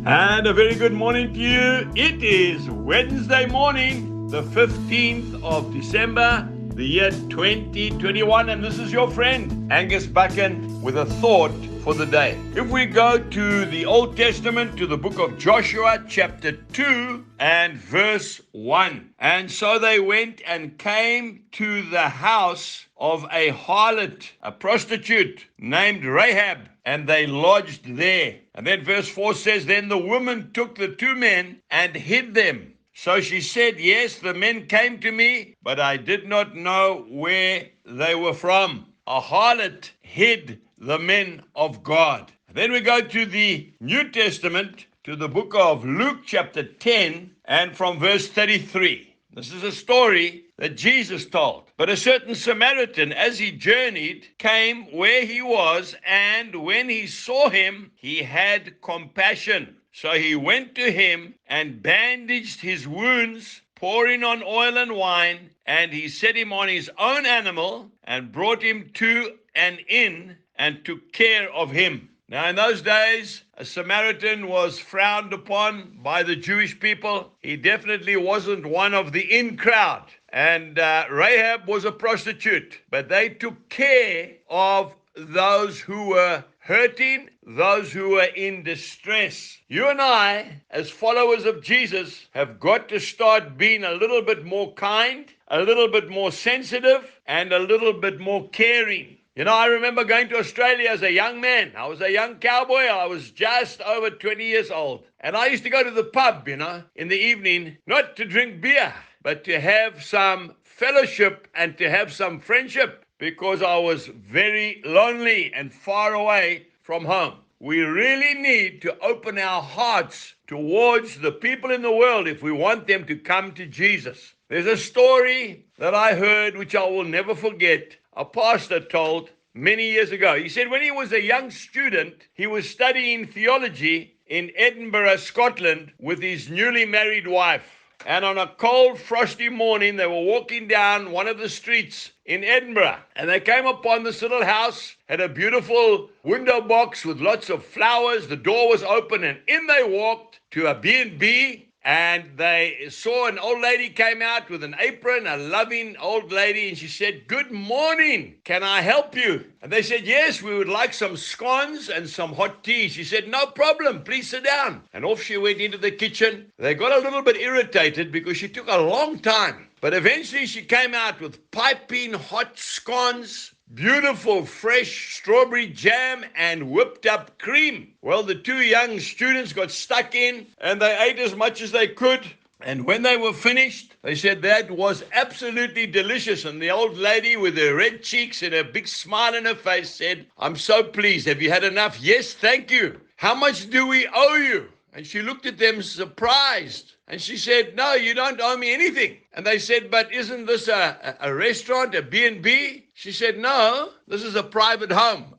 And a very good morning to you. It is Wednesday morning, the 15th of December, the year 2021, and this is your friend, Angus Buchan, with a thought for the day. If we go to the Old Testament, to the book of Joshua, chapter 2 and verse 1. And so they went and came to the house of a harlot, a prostitute named Rahab, and they lodged there. And then verse 4 says, Then the woman took the two men and hid them. So she said, Yes, the men came to me, but I did not know where they were from. A harlot hid the men of God. Then we go to the New Testament, to the book of Luke chapter 10, and from verse 33. This is a story that Jesus told. But a certain Samaritan, as he journeyed, came where he was, and when he saw him, he had compassion. So he went to him and bandaged his wounds, pouring on oil and wine, and he set him on his own animal and brought him to an inn and took care of him. Now, in those days, a Samaritan was frowned upon by the Jewish people. He definitely wasn't one of the in crowd. And Rahab was a prostitute, but they took care of those who were hurting, those who were in distress. You and I, as followers of Jesus, have got to start being a little bit more kind, a little bit more sensitive, and a little bit more caring. You know, I remember going to Australia as a young man. I was a young cowboy. I was just over 20 years old. And I used to go to the pub, in the evening, not to drink beer, but to have some fellowship and to have some friendship, because I was very lonely and far away from home. We really need to open our hearts towards the people in the world if we want them to come to Jesus. There's a story that I heard, which I will never forget, a pastor told many years ago. He said when he was a young student, he was studying theology in Edinburgh, Scotland, with his newly married wife. And on a cold, frosty morning, they were walking down one of the streets in Edinburgh. And they came upon this little house, had a beautiful window box with lots of flowers. The door was open, and in they walked to a B&B. And they saw an old lady came out with an apron, a loving old lady, and she said, Good morning, can I help you? And they said, Yes, we would like some scones and some hot tea. She said, No problem, please sit down. And off she went into the kitchen. They got a little bit irritated because she took a long time. But eventually she came out with piping hot scones, beautiful fresh strawberry jam, and whipped up cream. Well, the two young students got stuck in and they ate as much as they could. And when they were finished, they said that was absolutely delicious. And the old lady with her red cheeks and her big smile on her face said, I'm so pleased. Have you had enough? Yes, thank you. How much do we owe you? And she looked at them surprised. And she said, No, you don't owe me anything. And they said, But isn't this a restaurant, a B&B? She said, No, this is a private home.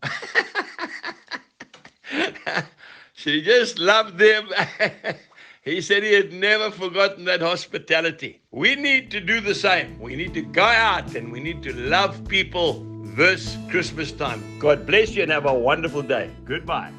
She just loved them. He said he had never forgotten that hospitality. We need to do the same. We need to go out and we need to love people this Christmas time. God bless you and have a wonderful day. Goodbye.